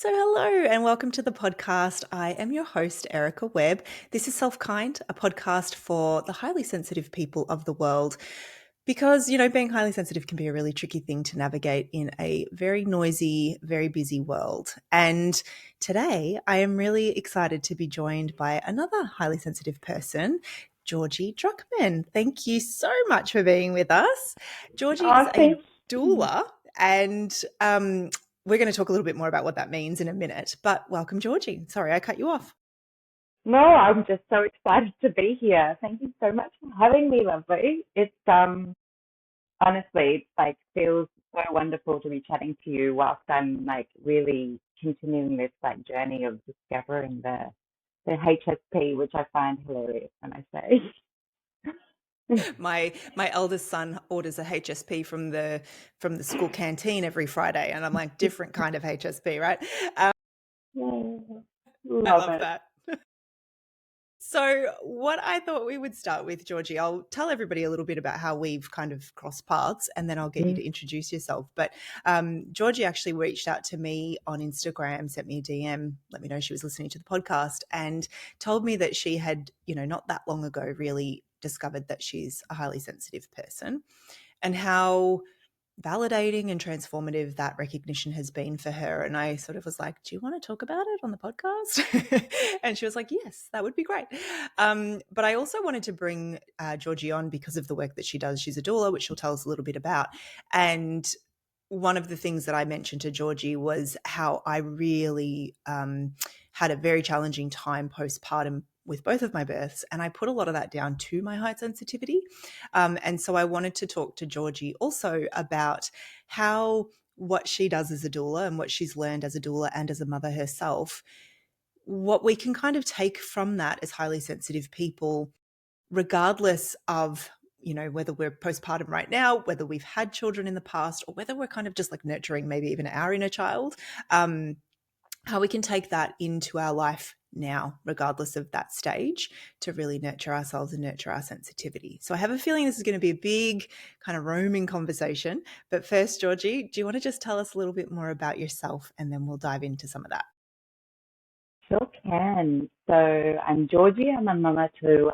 So, hello and welcome to the podcast. I am your host, Erica Webb. This is SelfKind, a podcast for the highly sensitive people of the world. Because, being highly sensitive can be a really tricky thing to navigate in a very noisy, very busy world. And today I am really excited to be joined by another highly sensitive person, Georgie Druckmann. Thank you so much for being with us. Georgie is Oh, a thank you. doula, and we're going to talk a little bit more about what that means in a minute. But welcome, Georgie. Sorry, I cut you off. No, I'm just so excited to be here. Thank you so much for having me, lovely. It's honestly, it's like feels so wonderful to be chatting to you whilst I'm like really continuing this like journey of discovering the HSP, which I find hilarious when I say. My eldest son orders a HSP from the school canteen every Friday, and I'm like, different kind of HSP, right? Um, Yeah, I love love it. that. So, what I thought we would start with, Georgie, I'll tell everybody a little bit about how we've kind of crossed paths and then I'll get you Mm. to introduce yourself. But Georgie actually reached out to me on Instagram, sent me a DM, let me know she was listening to the podcast, and told me that she had, not that long ago really discovered that she's a highly sensitive person and how validating and transformative that recognition has been for her. And I sort of was like, do you want to talk about it on the podcast? And she was like, yes, that would be great. But I also wanted to bring Georgie on because of the work that she does. She's a doula, which she'll tell us a little bit about. And one of the things that I mentioned to Georgie was how I really had a very challenging time postpartum with both of my births. And I put a lot of that down to my height sensitivity. And so I wanted to talk to Georgie also about how what she does as a doula and what she's learned as a doula and as a mother herself, what we can kind of take from that as highly sensitive people, regardless of whether we're postpartum right now, whether we've had children in the past, or whether we're kind of just like nurturing maybe even our inner child, um, how we can take that into our life now, regardless of that stage, to really nurture ourselves and nurture our sensitivity. So I have a feeling this is going to be a big kind of roaming conversation. But first, Georgie, do you want to just tell us a little bit more about yourself and then we'll dive into some of that? Sure can. So I'm Georgie. I'm a mama to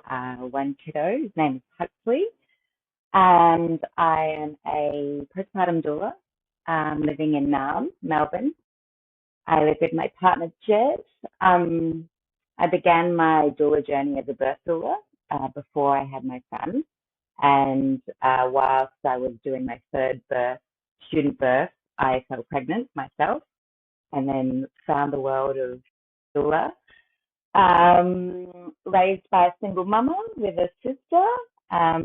one kiddo. His name is Huxley. And I am a postpartum doula living in Naarm, Melbourne. I live with my partner, Jed. Um, I began my doula journey as a birth doula before I had my son. And whilst I was doing my third birth, student birth, I fell pregnant myself and then found the world of doula. Raised by a single mama with a sister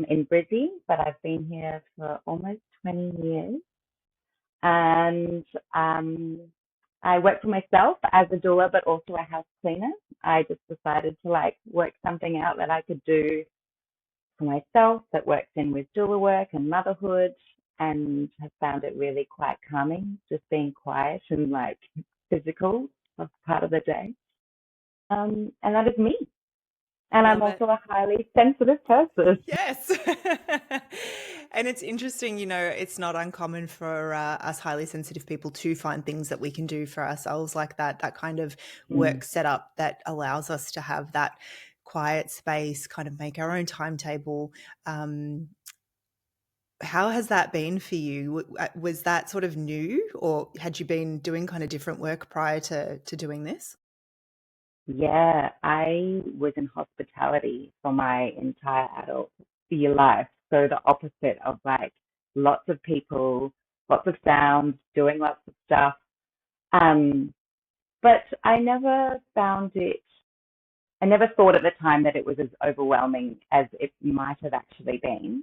in Brizzy, but I've been here for almost 20 years. And I work for myself as a doula, but also a house cleaner. I just decided to like work something out that I could do for myself that works in with doula work and motherhood, and have found it really quite calming, just being quiet and like physical as part of the day. And that is me. And I'm Love it. also a highly sensitive person. Yes. And it's interesting, it's not uncommon for us highly sensitive people to find things that we can do for ourselves like that kind of Mm. work setup that allows us to have that quiet space, kind of make our own timetable. Um, how has that been for you? Was that sort of new, or had you been doing kind of different work prior to doing this? Yeah, I was in hospitality for my entire adult year life. So the opposite of like lots of people, lots of sounds, doing lots of stuff. Um, but I never thought at the time that it was as overwhelming as it might have actually been.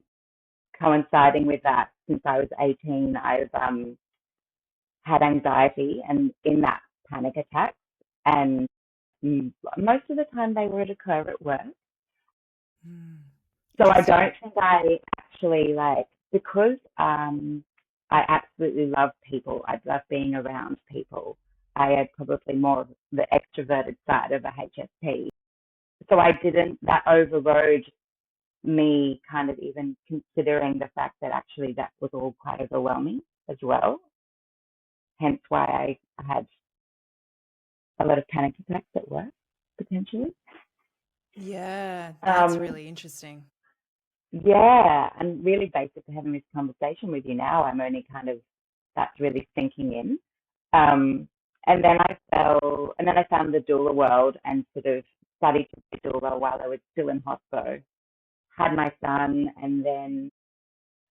Coinciding with that, since I was 18, I've had anxiety and in that panic attacks. And most of the time they would occur at work. Hmm. So I Interesting. don't think I actually like, because I absolutely love people. I love being around people. I had probably more of the extroverted side of a HSP. So I didn't, that overrode me kind of even considering the fact that actually that was all quite overwhelming as well. Hence why I had a lot of panic attacks at work, potentially. Yeah, that's Um, really interesting. yeah, and really basic to having this conversation with you now. I'm only kind of, that's really sinking in. Um, and then I found the doula world and sort of studied to be doula while I was still in hospital. Had my son, and then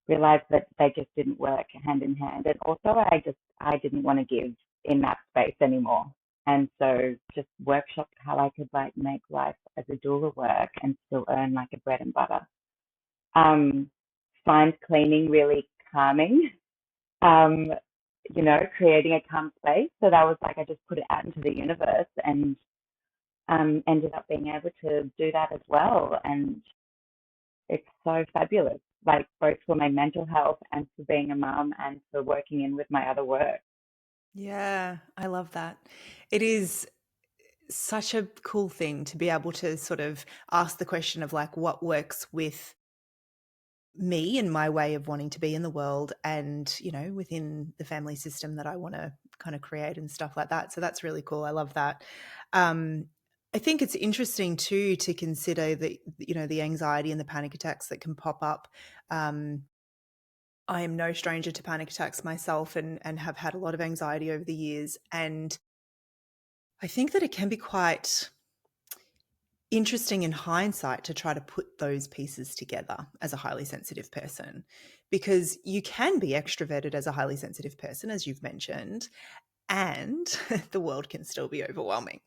realized that they just didn't work hand in hand. And also, I didn't want to give in that space anymore. And so, just workshopped how I could like make life as a doula work and still earn like a bread and butter. Um, find cleaning really calming. Um, creating a calm space. So that was like I just put it out into the universe and ended up being able to do that as well. And it's so fabulous, like both for my mental health and for being a mum and for working in with my other work. Yeah, I love that. It is such a cool thing to be able to sort of ask the question of like what works with me and my way of wanting to be in the world and, within the family system that I want to kind of create and stuff like that. So that's really cool. I love that. Um, I think it's interesting too to consider the anxiety and the panic attacks that can pop up. Um, I am no stranger to panic attacks myself and have had a lot of anxiety over the years. And I think that it can be quite interesting in hindsight to try to put those pieces together as a highly sensitive person, because you can be extroverted as a highly sensitive person, as you've mentioned, and the world can still be overwhelming.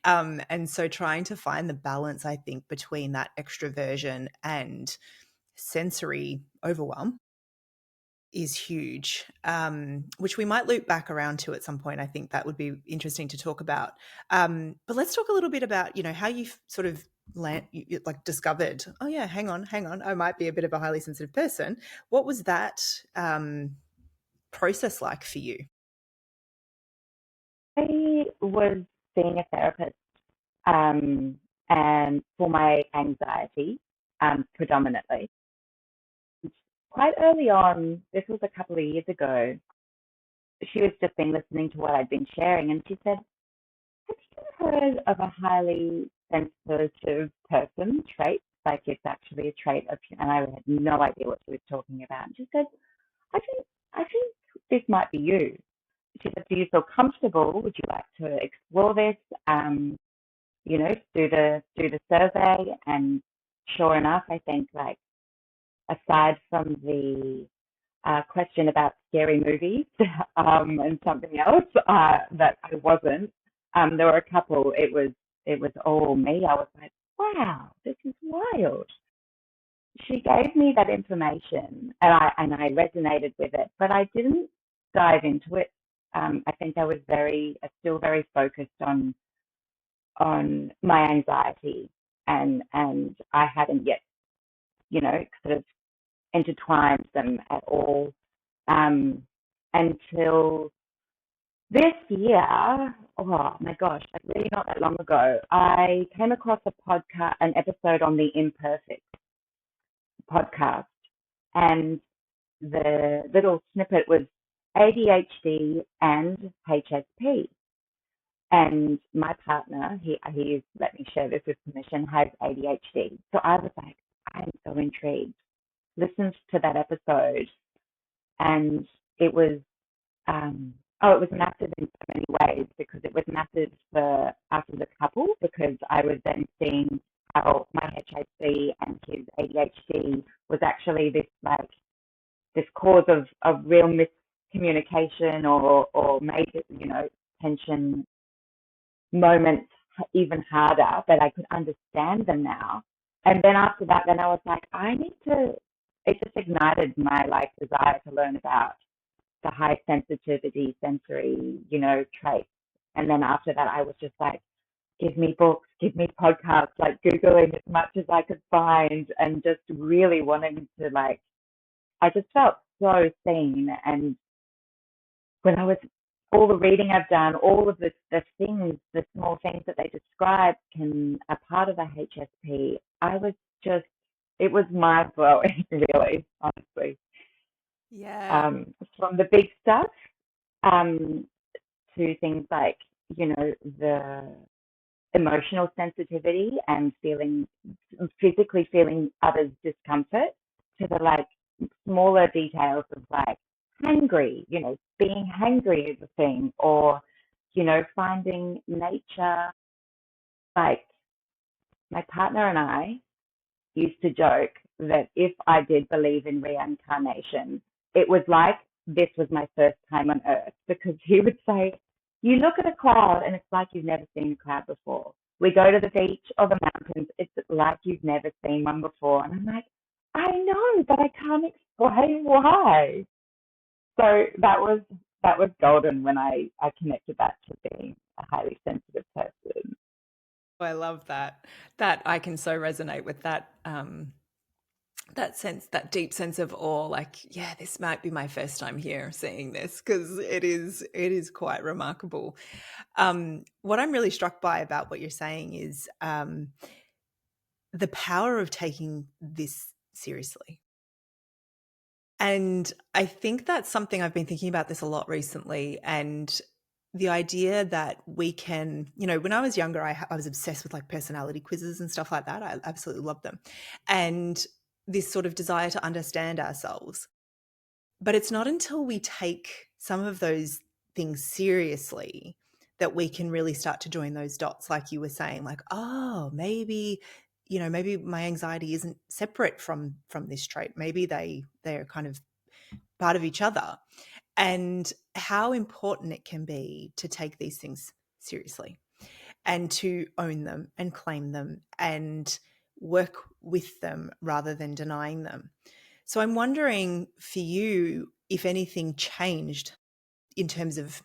And so trying to find the balance, I think, between that extroversion and sensory overwhelm is huge, which we might loop back around to at some point. I think that would be interesting to talk about. But let's talk a little bit about, how you've sort of like discovered, oh yeah, hang on, I might be a bit of a highly sensitive person. What was that process like for you? I was seeing a therapist um, and for my anxiety predominantly. Quite early on, this was a couple of years ago, she was just been listening to what I'd been sharing, and she said, "Have you heard of a highly sensitive person trait? Like it's actually a trait of," and I had no idea what she was talking about. And she said, I think this might be you." She said, "Do you feel comfortable? Would you like to explore this? Do the survey." And sure enough, I think like aside from the question about scary movies and something else that I wasn't. There were a couple. It was all me. I was like, wow, this is wild. She gave me that information, and I resonated with it, but I didn't dive into it. I think I was still very focused on my anxiety, and I hadn't yet, sort of intertwined them at all um, until this year. Oh my gosh, like really not that long ago, I came across an episode on the Imperfect podcast, and the little snippet was ADHD and HSP. And my partner, he let me share this with permission, has ADHD. So I was like, I'm so intrigued. Listened to that episode, and it was it was massive in so many ways, because it was massive for us as a couple, because I was then seeing how my HSP and his ADHD was actually this cause of real miscommunication or made tension moments even harder, but I could understand them now. And then after that, then I was like, it just ignited my like desire to learn about the high sensitivity sensory, traits. And then after that, I was just like, give me books, give me podcasts, like Googling as much as I could find, and just really wanting to like, I just felt so seen. And when I was, all the reading I've done, all of the things, the small things that they describe are part of a HSP, I was just, it was mind blowing, really, honestly. Yeah. From the big stuff um, to things like, the emotional sensitivity and physically feeling others' discomfort, to the like smaller details of like hangry, being hangry is a thing, or, finding nature. Like, my partner and I used to joke that if I did believe in reincarnation, it was like this was my first time on earth, because he would say, you look at a cloud and it's like you've never seen a cloud before. We go to the beach or the mountains, it's like you've never seen one before. And I'm like, I know, but I can't explain why. So that was golden when I connected that to being a highly sensitive person. I love that. That I can so resonate with that. That sense, that deep sense of awe. Like, yeah, this might be my first time here seeing this, because it is quite remarkable. What I'm really struck by about what you're saying is the power of taking this seriously. And I think that's something I've been thinking about this a lot recently. And the idea that we can, when I was younger, I was obsessed with like personality quizzes and stuff like that. I absolutely loved them. And this sort of desire to understand ourselves. But it's not until we take some of those things seriously that we can really start to join those dots, like you were saying, like, oh, maybe my anxiety isn't separate from this trait. Maybe they're kind of part of each other. And how important it can be to take these things seriously and to own them and claim them and work with them rather than denying them. So I'm wondering for you if anything changed in terms of,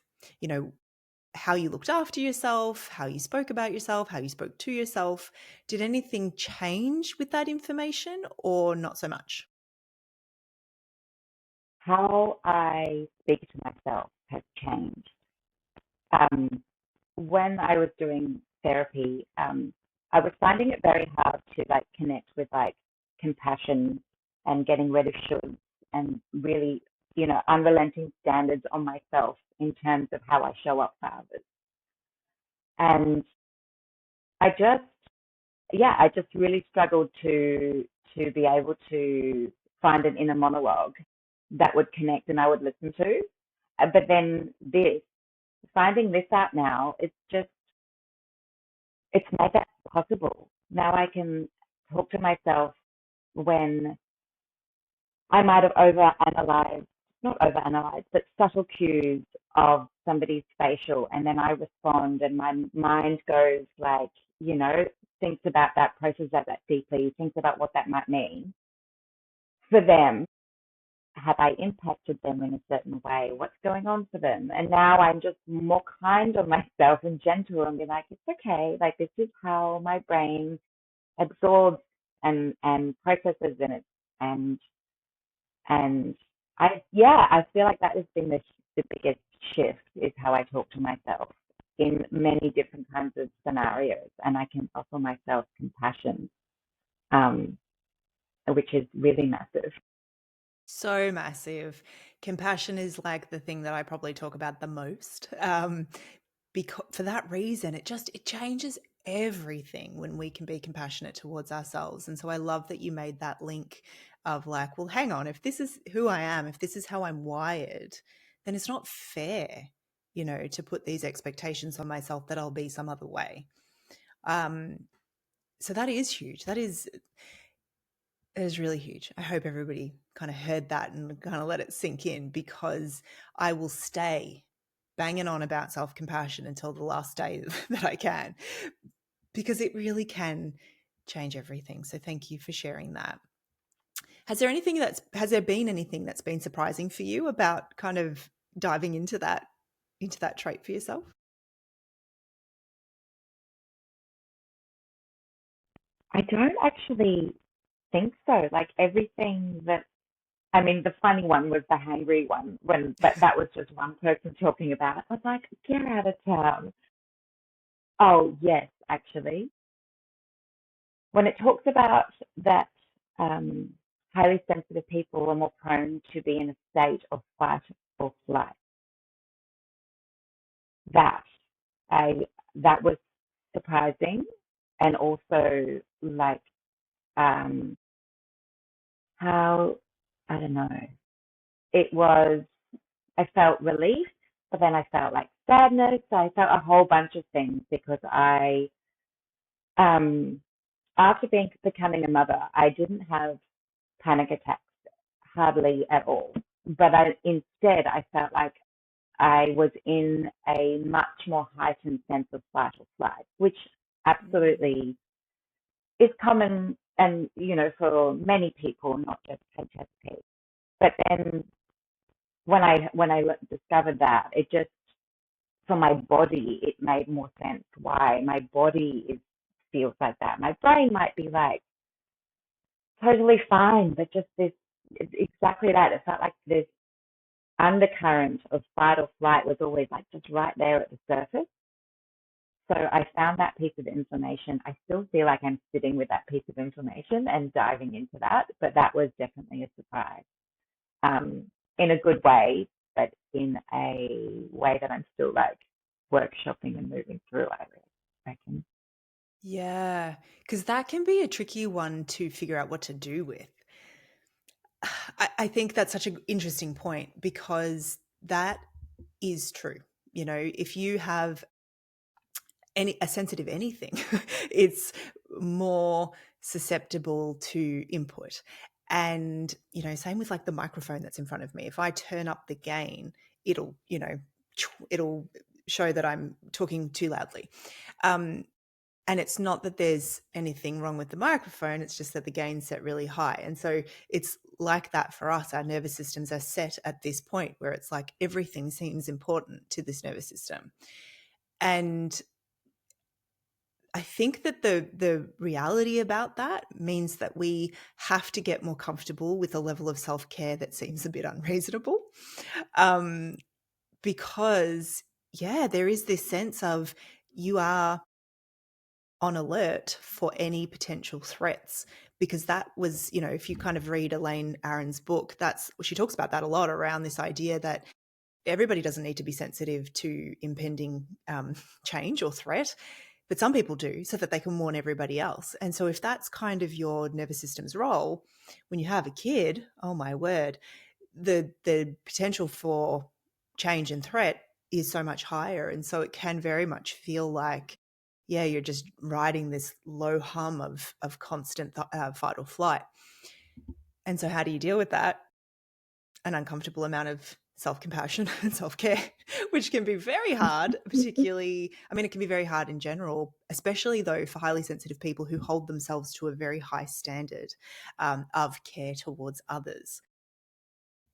how you looked after yourself, how you spoke about yourself, how you spoke to yourself. Did anything change with that information or not so much? How I speak to myself has changed. Um, when I was doing therapy, I was finding it very hard to like connect with like compassion and getting rid of shoulds, and really, unrelenting standards on myself in terms of how I show up for others. And I just, yeah, I just really struggled to be able to find an inner monologue that would connect and I would listen to. But then finding this out now, it's made that possible. Now I can talk to myself when I might have overanalyzed, not overanalyzed, but subtle cues of somebody's facial, and then I respond, and my mind goes like, thinks about that, processes that deeply, thinks about what that might mean for them. Have I impacted them in a certain way? What's going on for them? And now I'm just more kind on myself and gentle, and be like, it's okay. Like, this is how my brain absorbs and processes in it. And and I feel like that has been the biggest shift, is how I talk to myself in many different kinds of scenarios, and I can offer myself compassion, um, which is really massive. So massive. Compassion is like the thing that I probably talk about the most. Because for that reason, it changes everything when we can be compassionate towards ourselves. And so I love that you made that link of like, well, hang on, if this is who I am, if this is how I'm wired, then it's not fair, to put these expectations on myself that I'll be some other way. Um, so that is huge. That is really huge. I hope everybody kind of heard that and kind of let it sink in, because I will stay banging on about self-compassion until the last day that I can, because it really can change everything. So thank you for sharing that. Has there been anything that's been surprising for you about kind of diving into that trait for yourself? I don't actually think so. Like, everything that, I mean, the funny one was the hangry one, but that was just one person talking about it. I was like, get out of town. Oh, yes, actually. When it talks about that, um, highly sensitive people are more prone to be in a state of fight or flight, that that was surprising, and also like um, how, I don't know, it was. I felt relief, but then I felt like sadness. I felt a whole bunch of things because um, after becoming a mother, I didn't have panic attacks hardly at all. But instead, I felt like I was in a much more heightened sense of fight or flight, which absolutely is common and, for many people, not just HSP. But then when I discovered that, it just, for my body, it made more sense why my body feels like that. My brain might be like totally fine, but just this, it's exactly that. It felt like this undercurrent of fight or flight was always like just right there at the surface. So I found that piece of information. I still feel like I'm sitting with that piece of information and diving into that, but that was definitely a surprise, um, in a good way, but in a way that I'm still like workshopping and moving through, I reckon. Yeah, because that can be a tricky one to figure out what to do with. I think that's such an interesting point because that is true. If you have a sensitive anything, it's more susceptible to input. And, same with like the microphone that's in front of me. If I turn up the gain, it'll show that I'm talking too loudly. And it's not that there's anything wrong with the microphone, it's just that the gain's set really high. And so it's like that for us. Our nervous systems are set at this point where it's like everything seems important to this nervous system. And I think that the reality about that means that we have to get more comfortable with a level of self-care that seems a bit unreasonable. Because, yeah, there is this sense of you are on alert for any potential threats, because that was, if you kind of read Elaine Aron's book, she talks about that a lot, around this idea that everybody doesn't need to be sensitive to impending change or threat, but some people do, so that they can warn everybody else. And so if that's kind of your nervous system's role, when you have a kid, oh my word, the potential for change and threat is so much higher. And so it can very much feel like, yeah, you're just riding this low hum of constant fight or flight. And so how do you deal with that? An uncomfortable amount of self-compassion and self-care, which can be very hard, particularly, it can be very hard in general, especially though for highly sensitive people who hold themselves to a very high standard of care towards others.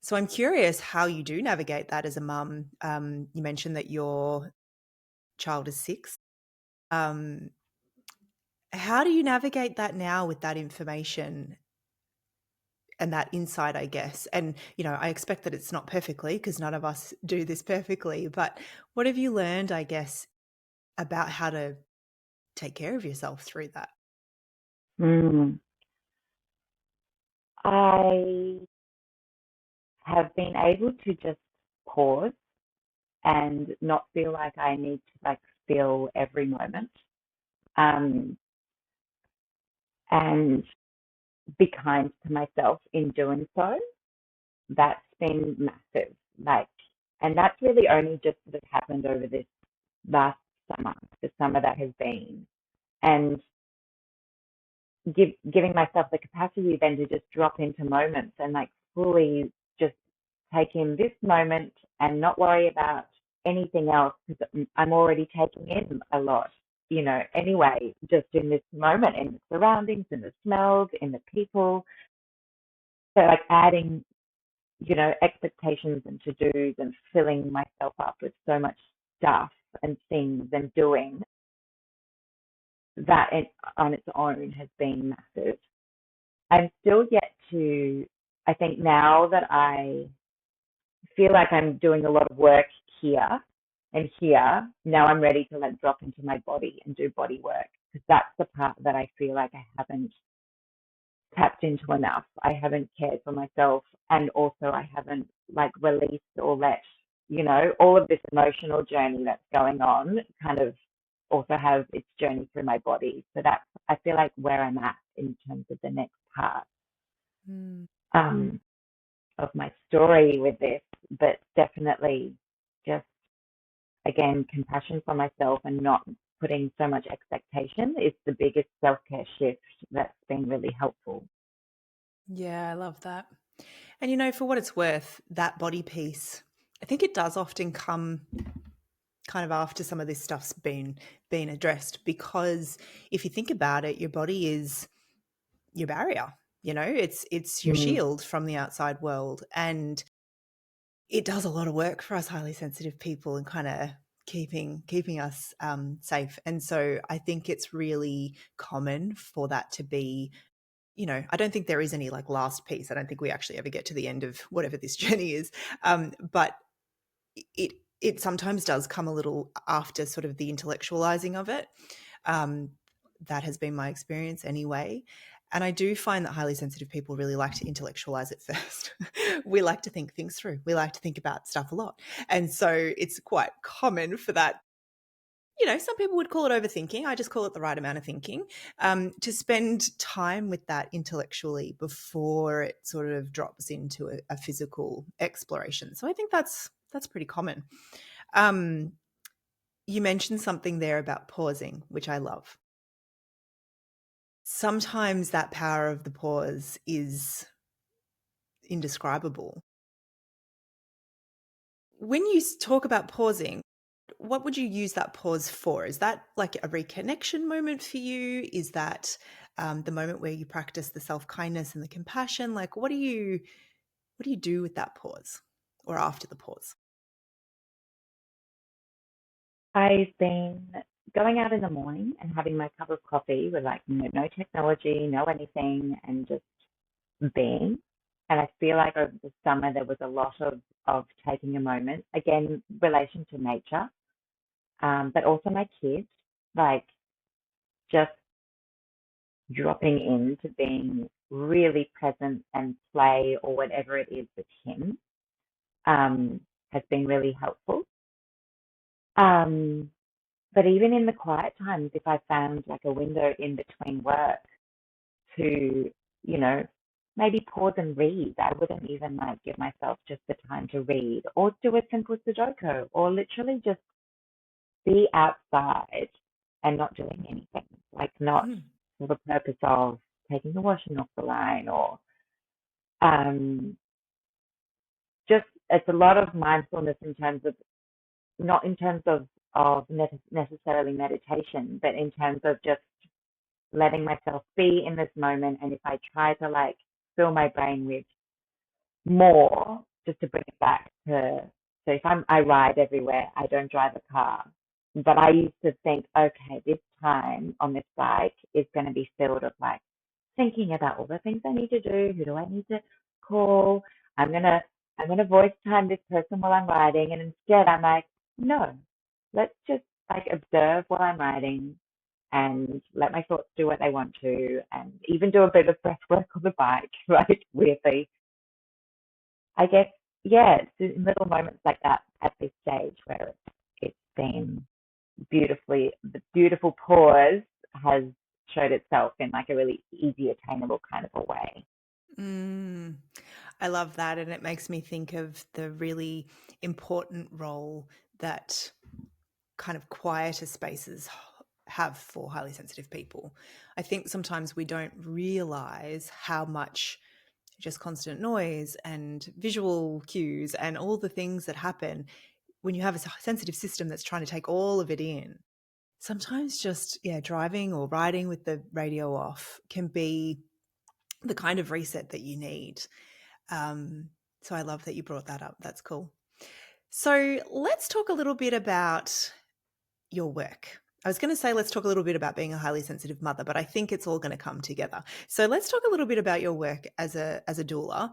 So I'm curious how you do navigate that as a mum. You mentioned that your child is 6. Um, how do you navigate that now with that information and that insight, I guess? And, I expect that it's not perfectly, because none of us do this perfectly, but what have you learned, I guess, about how to take care of yourself through that? Mm. I have been able to just pause and not feel like I need to like fill every moment, um, and be kind to myself in doing so. That's been massive. Like, and that's really only just sort of happened over this last summer, the summer that has been, and giving myself the capacity then to just drop into moments and like fully just take in this moment and not worry about anything else, because I'm already taking in a lot, anyway, just in this moment, in the surroundings, in the smells, in the people. So like adding, expectations and to-dos and filling myself up with so much stuff and things and doing that on its own has been massive. I'm still yet to, I think now that I feel like I'm doing a lot of work here and here, now I'm ready to like drop into my body and do body work, because that's the part that I feel like I haven't tapped into enough. I haven't cared for myself, and also I haven't like released or let all of this emotional journey that's going on kind of also has its journey through my body. So that's, I feel like, where I'm at in terms of the next part Mm. of my story with this, but definitely just, again, compassion for myself and not putting so much expectation is the biggest self-care shift that's been really helpful. Yeah, I love that. And for what it's worth, that body piece, I think it does often come kind of after some of this stuff's been addressed, because if you think about it, your body is your barrier. It's your Mm. shield from the outside world, and it does a lot of work for us highly sensitive people and kind of keeping us safe. And so I think it's really common for that to be, I don't think there is any like last piece. I don't think we actually ever get to the end of whatever this journey is. But it sometimes does come a little after sort of the intellectualizing of it. That has been my experience anyway. And I do find that highly sensitive people really like to intellectualize it first. We like to think things through. We like to think about stuff a lot. And so it's quite common for that. Some people would call it overthinking. I just call it the right amount of thinking, to spend time with that intellectually before it sort of drops into a physical exploration. So I think that's pretty common. You mentioned something there about pausing, which I love. Sometimes that power of the pause is indescribable. When you talk about pausing, what would you use that pause for? Is that like a reconnection moment for you? Is that the moment where you practice the self-kindness and the compassion? Like, what do you do with that pause or after the pause? I've been going out in the morning and having my cup of coffee with like no technology, no anything, and just being. And I feel like over the summer there was a lot of taking a moment, again, relation to nature, but also my kids, like just dropping into being really present and play or whatever it is with him, has been really helpful. Um, but even in the quiet times, if I found like a window in between work to, you know, maybe pause and read. I wouldn't even like give myself just the time to read or do a simple Sudoku or literally just be outside and not doing anything. Like not for the purpose of taking the washing off the line or um just it's a lot of mindfulness in terms of not in terms of necessarily meditation, but in terms of just letting myself be in this moment. And if I try to like fill my brain with more, just to bring it back to, so if I ride everywhere, I don't drive a car. But I used to think, okay, this time on this bike is going to be filled with like thinking about all the things I need to do. Who do I need to call? I'm gonna I'm gonna voice time this person while I'm riding, and instead I'm like, no, let's just like observe while I'm riding and let my thoughts do what they want to, and even do a bit of breath work on the bike, right? Weirdly, I guess, yeah, it's in little moments like that at this stage where it's been the beautiful pause has showed itself in like a really easy, attainable kind of a way. Mm, I love that. And it makes me think of the really important role that kind of quieter spaces have for highly sensitive people. I think sometimes we don't realize how much just constant noise and visual cues and all the things that happen when you have a sensitive system that's trying to take all of it in. Sometimes just, yeah, driving or riding with the radio off can be the kind of reset that you need. So I love that you brought that up. That's cool. So let's talk a little bit about your work. I was going to say, let's talk a little bit about being a highly sensitive mother, but I think it's all going to come together. So let's talk a little bit about your work as a doula.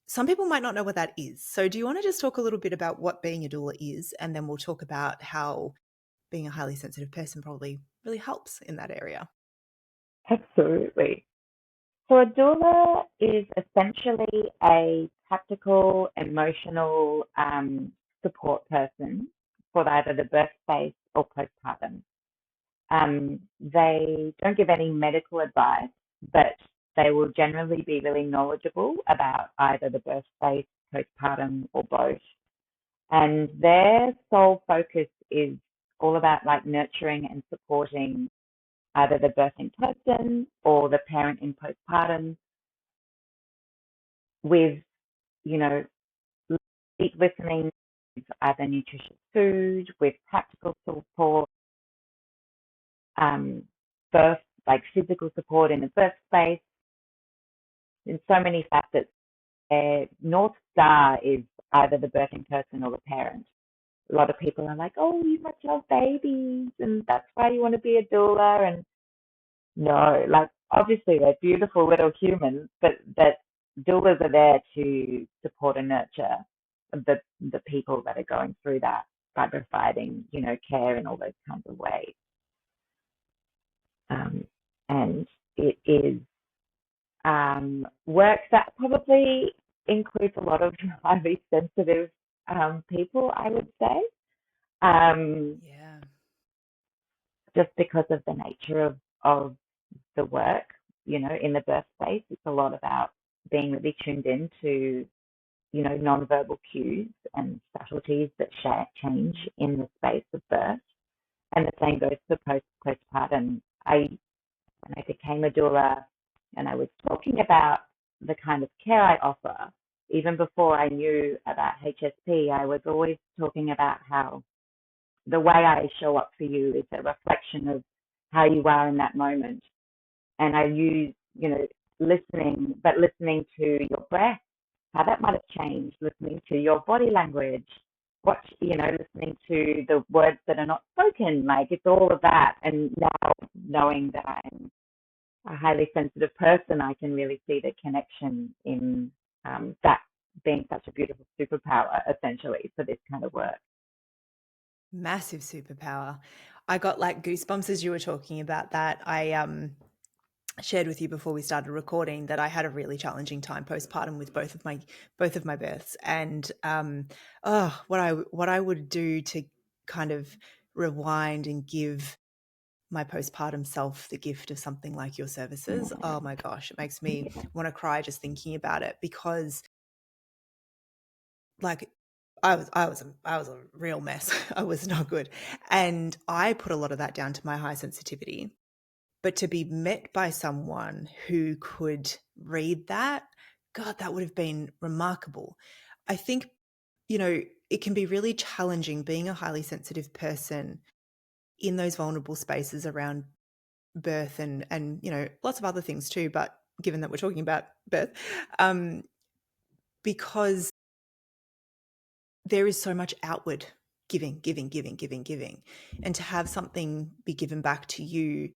Some people might not know what that is. So do you want to just talk a little bit about what being a doula is, and then we'll talk about how being a highly sensitive person probably really helps in that area? Absolutely. So a doula is essentially a practical, emotional support person for either the birth space or postpartum. They don't give any medical advice, but they will generally be really knowledgeable about either the birth space, postpartum, or both. And their sole focus is all about like nurturing and supporting either the birthing person or the parent in postpartum with, you know, deep listening, with either nutritious food, with practical support, birth, like physical support in the birth space, in so many facets. Their North Star is either the birthing person or the parent. A lot of people are like, oh, you must love babies, and that's why you want to be a doula. And no, like obviously they're beautiful little humans, but that doulas are there to support and nurture the people that are going through that by providing, you know, care in all those kinds of ways. And it is work that probably includes a lot of highly sensitive people, I would say, Yeah. just because of the nature of the work, you know, in the birth space. It's a lot about being really tuned in to, you know, nonverbal cues and subtleties that change in the space of birth. And the same goes for postpartum. When I became a doula and I was talking about the kind of care I offer, even before I knew about HSP, I was always talking about how the way I show up for you is a reflection of how you are in that moment. And I use, you know, listening to your breath, how that might have changed, listening to your body language, listening to the words that are not spoken, like it's all of that. And now knowing that I'm a highly sensitive person, I can really see the connection in that being such a beautiful superpower, essentially, for this kind of work. Massive superpower. I got like goosebumps as you were talking about that. I shared with you before we started recording that I had a really challenging time postpartum with both of my births, and what I would do to kind of rewind and give my postpartum self the gift of something like your services. Oh my gosh, it makes me want to cry just thinking about it, because like I was a real mess. I was not good. And I put a lot of that down to my high sensitivity. But to be met by someone who could read that, God, that would have been remarkable. I think, you know, it can be really challenging being a highly sensitive person in those vulnerable spaces around birth and you know, lots of other things too, but given that we're talking about birth, because there is so much outward giving. And to have something be given back to you,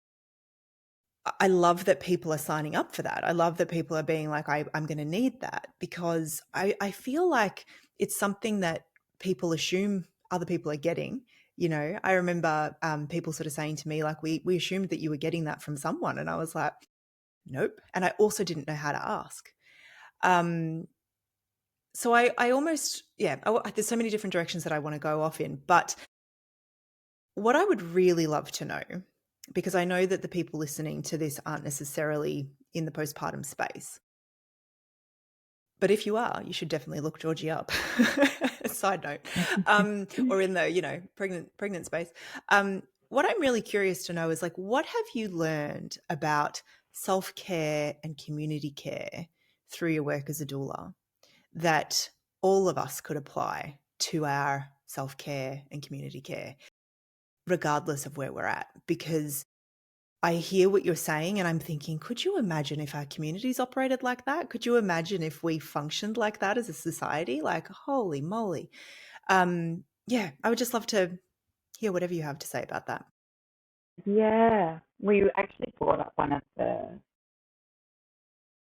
I love that people are signing up for that. I love that people are being like, I'm going to need that, because I feel like it's something that people assume other people are getting. You know, I remember people sort of saying to me, like, we assumed that you were getting that from someone. And I was like, nope. And I also didn't know how to ask. So I almost, there's so many different directions that I want to go off in. But what I would really love to know, because I know that the people listening to this aren't necessarily in the postpartum space, but if you are, you should definitely look Georgie up. Side note, or in the, you know, pregnant space. What I'm really curious to know is, like, what have you learned about self-care and community care through your work as a doula that all of us could apply to our self-care and community care, regardless of where we're at? Because I hear what you're saying and I'm thinking, could you imagine if our communities operated like that? Could you imagine if we functioned like that as a society? Like, holy moly. I would just love to hear whatever you have to say about that. Yeah, we actually brought up one of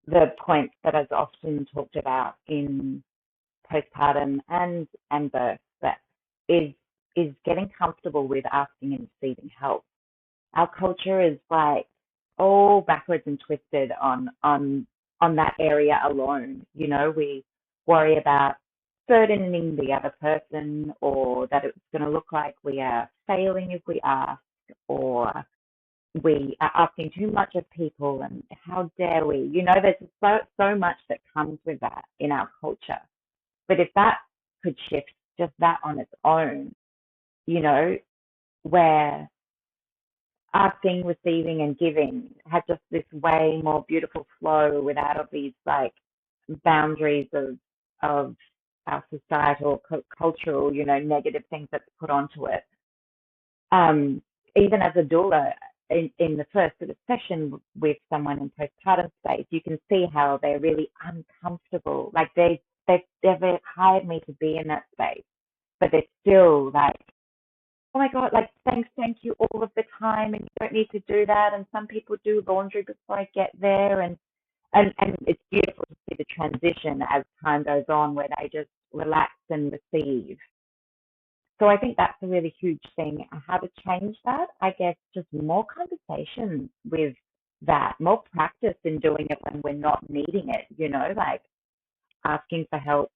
the points that is often talked about in postpartum and birth, that is getting comfortable with asking and receiving help. Our culture is like all backwards and twisted on that area alone. You know, we worry about burdening the other person, or that it's going to look like we are failing if we ask, or we are asking too much of people, and how dare we? There's so much that comes with that in our culture. But if that could shift, just that on its own, you know, where asking, receiving, and giving had just this way more beautiful flow without all these like boundaries of our societal, cultural, negative things that's put onto it. Even as a doula, in the first sort of session with someone in postpartum space, you can see how they're really uncomfortable. Like they've hired me to be in that space, but they're still like, oh my God, like thank you all of the time, and you don't need to do that. And some people do laundry before I get there, and it's beautiful to see the transition as time goes on, where they just relax and receive. So I think that's a really huge thing. How to change that, I guess, just more conversation with that, more practice in doing it when we're not needing it, like asking for help,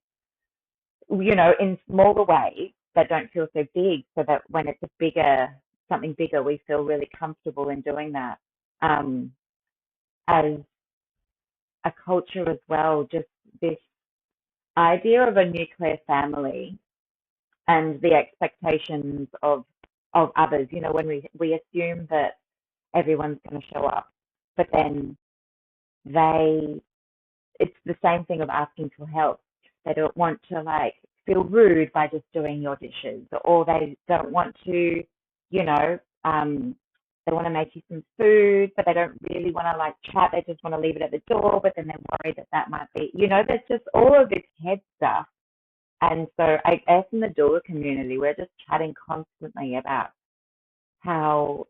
in smaller ways that don't feel so big, so that when it's something bigger, we feel really comfortable in doing that. As a culture as well, just this idea of a nuclear family and the expectations of others. When we assume that everyone's going to show up, but then it's the same thing of asking for help. They don't want to like feel rude by just doing your dishes, or they don't want to, they want to make you some food, but they don't really want to like chat. They just want to leave it at the door, but then they're worried that might be, there's just all of this head stuff. And so I guess in the doula community, we're just chatting constantly about how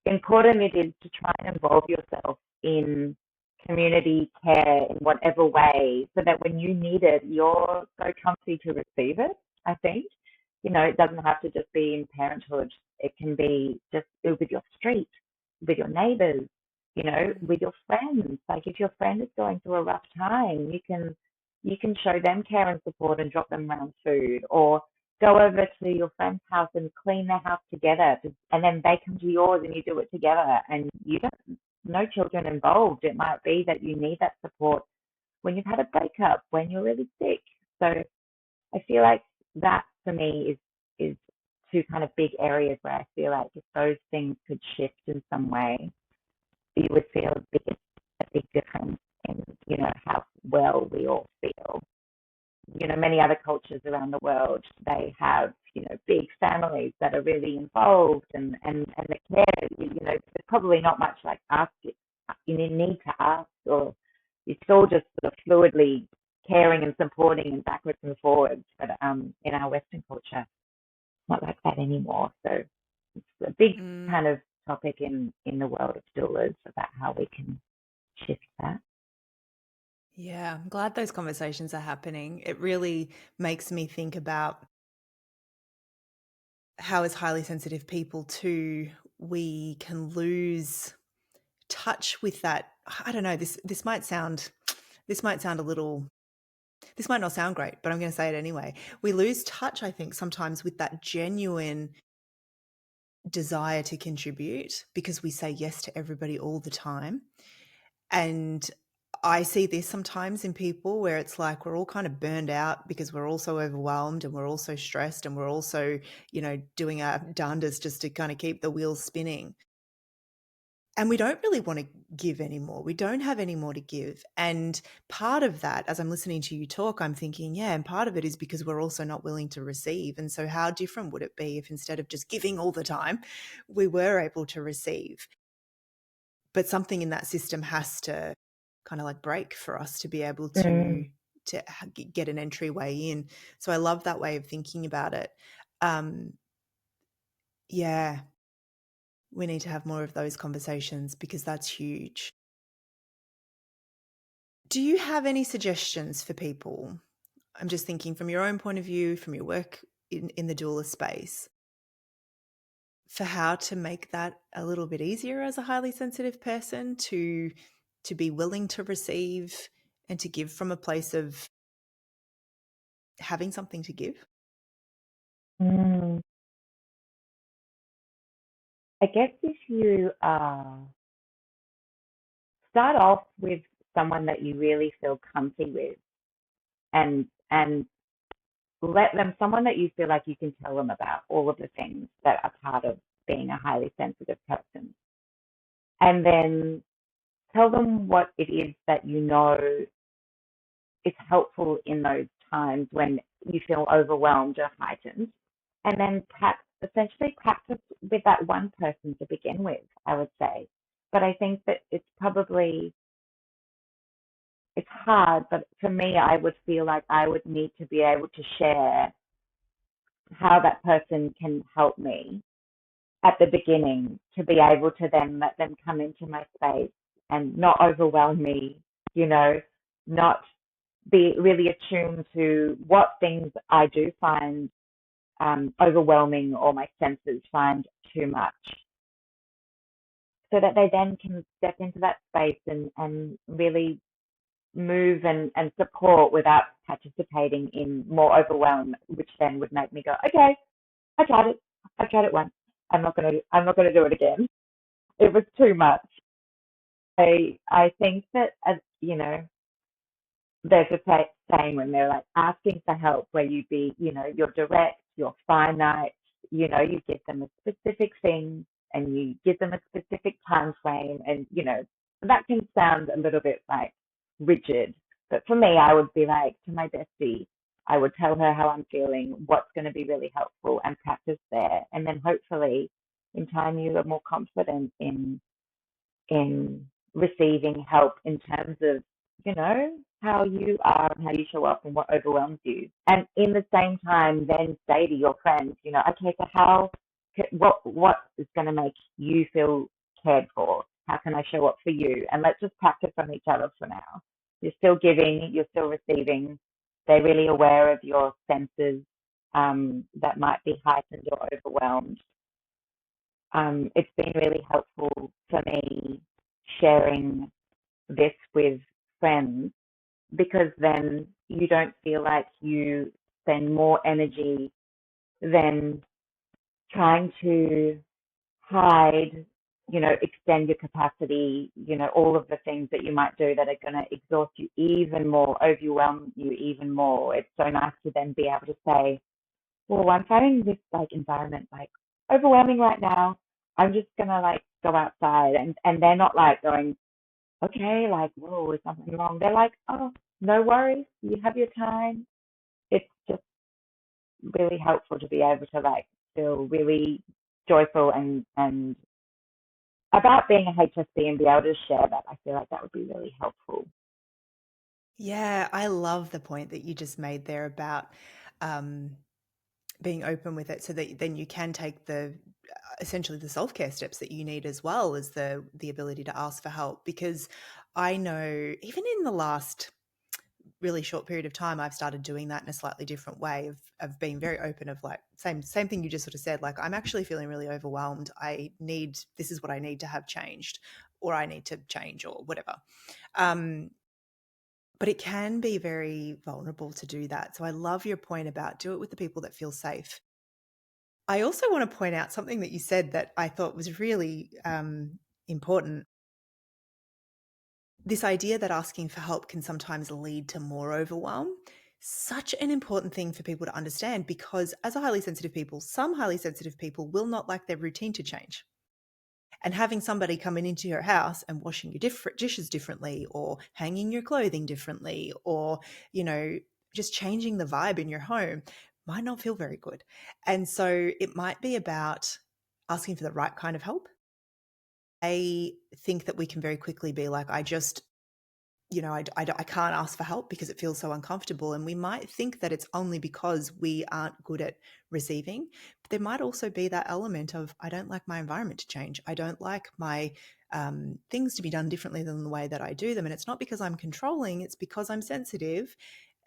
important it is to try and involve yourself in community care in whatever way, so that when you need it, you're so comfy to receive it, I think. It doesn't have to just be in parenthood. It can be just with your street, with your neighbors, with your friends. Like if your friend is going through a rough time, you can show them care and support and drop them around food, or go over to your friend's house and clean their house together, and then they come to yours and you do it together, and you don't, no children involved. It might be that you need that support when you've had a breakup, when you're really sick. So I feel like that for me is two kind of big areas where I feel like if those things could shift in some way, you would feel a big difference in, how well we all feel. Many other cultures around the world, they have, big families that are really involved, and the care, there's probably not much like ask it. You need to ask, or it's all just sort of fluidly caring and supporting and backwards and forwards. But in our Western culture, it's not like that anymore. So it's a big kind of topic in the world of doulas about how we can shift that. Yeah, I'm glad those conversations are happening. It really makes me think about how, as highly sensitive people too, we can lose touch with that. I don't know, this might sound a little, this might not sound great, but I'm going to say it anyway. We lose touch, I think, sometimes with that genuine desire to contribute, because we say yes to everybody all the time. And I see this sometimes in people where it's like we're all kind of burned out because we're all so overwhelmed, and we're all so stressed, and we're also, doing our darndest just to kind of keep the wheels spinning. And we don't really want to give anymore. We don't have any more to give. And part of that, as I'm listening to you talk, I'm thinking, yeah, and part of it is because we're also not willing to receive. And so how different would it be if, instead of just giving all the time, we were able to receive? But something in that system has to kind of like break for us to be able to get an entryway in. So I love that way of thinking about it. Yeah, we need to have more of those conversations, because that's huge. Do you have any suggestions for people? I'm just thinking from your own point of view, from your work in the doula space, for how to make that a little bit easier as a highly sensitive person to be willing to receive and to give from a place of having something to give? Mm, I guess if you start off with someone that you really feel comfy with, and let them, someone that you feel like you can tell them about all of the things that are part of being a highly sensitive person, and then tell them what it is that you know is helpful in those times when you feel overwhelmed or heightened, and then essentially practice with that one person to begin with, I would say. But I think that it's hard, but for me, I would feel like I would need to be able to share how that person can help me at the beginning to be able to then let them come into my space and not overwhelm me, you know, not be really attuned to what things I do find overwhelming or my senses find too much, so that they then can step into that space and really move and support without participating in more overwhelm, which then would make me go, okay, I tried it. I tried it once. I'm not gonna do it again. It was too much. I think that, as you know, there's a saying when they're like asking for help, where you're direct, you're finite, you give them a specific thing and you give them a specific time frame, and that can sound a little bit like rigid. But for me, I would be like, to my bestie, I would tell her how I'm feeling, what's going to be really helpful, and practice there. And then hopefully in time you are more confident in receiving help in terms of, how you are and how you show up and what overwhelms you. And in the same time, then say to your friends, okay, so what is going to make you feel cared for? How can I show up for you? And let's just practice on each other for now. You're still giving, you're still receiving. They're really aware of your senses that might be heightened or overwhelmed. It's been really helpful for me sharing this with friends, because then you don't feel like you spend more energy than trying to hide, extend your capacity, all of the things that you might do that are going to exhaust you even more, overwhelm you even more. It's so nice to then be able to say, well, I'm finding this like environment like overwhelming right now. I'm just gonna like go outside, and they're not like going, okay, like, whoa, is something wrong? They're like, oh, no worries, you have your time. It's just really helpful to be able to like feel really joyful and about being a HSP and be able to share that. I feel like that would be really helpful. Yeah, I love the point that you just made there about um, being open with it, so that then you can take the essentially the self-care steps that you need, as well as the ability to ask for help. Because I know even in the last really short period of time, I've started doing that in a slightly different way of being very open, of like same thing you just sort of said, like, I'm actually feeling really overwhelmed. This is what I need to have changed, or I need to change, or whatever. Um, but it can be very vulnerable to do that. So I love your point about do it with the people that feel safe. I also want to point out something that you said that I thought was really important. This idea that asking for help can sometimes lead to more overwhelm. Such an important thing for people to understand, because as a highly sensitive people, some highly sensitive people will not like their routine to change. And having somebody coming into your house and washing your dishes differently, or hanging your clothing differently, or, just changing the vibe in your home might not feel very good. And so it might be about asking for the right kind of help. I think that we can very quickly be like, I can't ask for help because it feels so uncomfortable. And we might think that it's only because we aren't good at receiving. But there might also be that element of, I don't like my environment to change. I don't like my things to be done differently than the way that I do them. And it's not because I'm controlling, it's because I'm sensitive.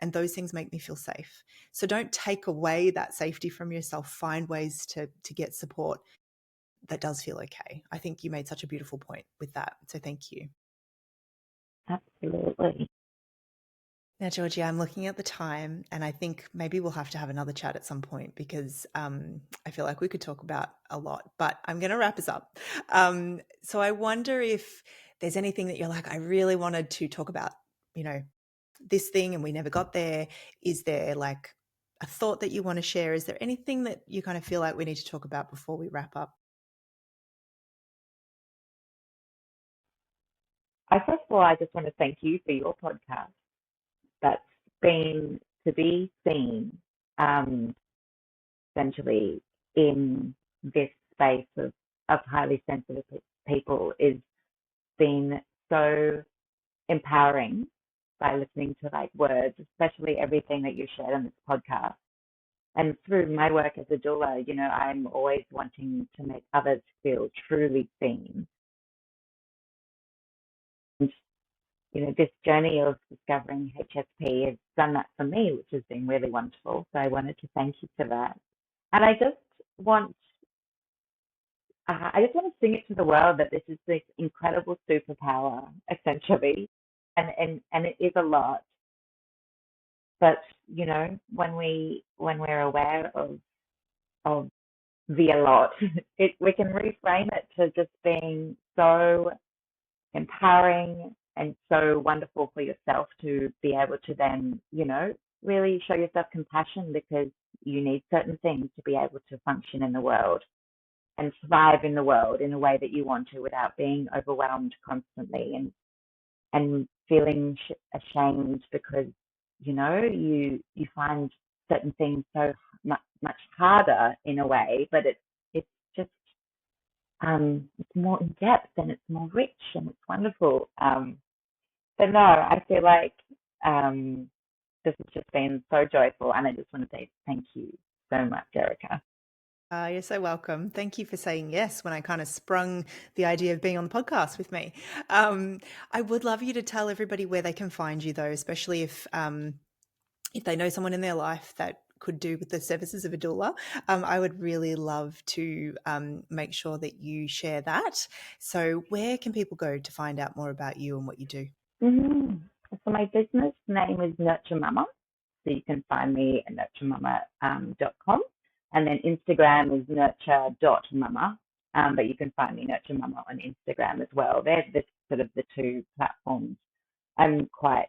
And those things make me feel safe. So don't take away that safety from yourself. Find ways to get support that does feel okay. I think you made such a beautiful point with that. So thank you. Absolutely. Now, Georgie, I'm looking at the time and I think maybe we'll have to have another chat at some point because I feel like we could talk about a lot, but I'm going to wrap us up. So I wonder if there's anything that you're like, I really wanted to talk about, you know, this thing and we never got there. Is there like a thought that you want to share? Is there anything that you kind of feel like we need to talk about before we wrap up? First of all, I just want to thank you for your podcast. That's been to be seen, um, essentially in this space of highly sensitive people is been so empowering by listening to like words, especially everything that you shared on this podcast. And through my work as a doula, I'm always wanting to make others feel truly seen. And, this journey of discovering HSP has done that for me, which has been really wonderful. So I wanted to thank you for that. And want, I just want to sing it to the world that this is this incredible superpower, essentially, and it is a lot. But when we're aware of the a lot, we can reframe it to just being so empowering and so wonderful for yourself to be able to then, really show yourself compassion because you need certain things to be able to function in the world and thrive in the world in a way that you want to without being overwhelmed constantly and feeling ashamed because you find certain things so much harder in a way, but it's just it's more in depth and it's more rich and it's wonderful. But no, I feel like this has just been so joyful, and I just want to say thank you so much, Erica. You're so welcome. Thank you for saying yes when I kind of sprung the idea of being on the podcast with me. I would love you to tell everybody where they can find you, though, especially if they know someone in their life that could do with the services of a doula. I would really love to make sure that you share that. So where can people go to find out more about you and what you do? Mm-hmm. So my business name is Nurture Mama. So you can find me at nurturemama.com. And then Instagram is nurture.mama. But you can find me Nurture Mama on Instagram as well. They're sort of the two platforms. I'm quite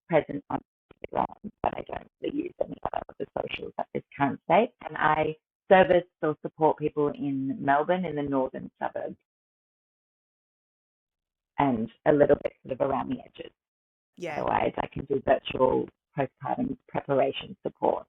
present on Instagram, but I don't really use any other of the socials at this current state. And I service or support people in Melbourne in the northern suburbs and a little bit sort of around the edges. Yeah. Otherwise, I can do virtual postpartum preparation support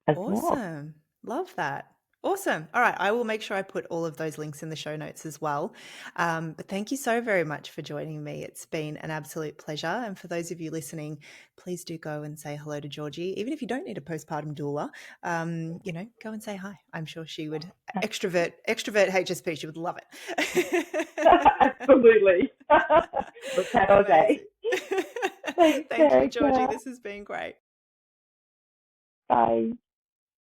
as well. Awesome. Love that. Awesome. All right. I will make sure I put all of those links in the show notes as well. But thank you so very much for joining me. It's been an absolute pleasure. And for those of you listening, please do go and say hello to Georgie. Even if you don't need a postpartum doula, go and say hi. I'm sure she would extrovert HSP. She would love it. Absolutely. We'll chat all day. Thank you, Georgie. This has been great. Bye.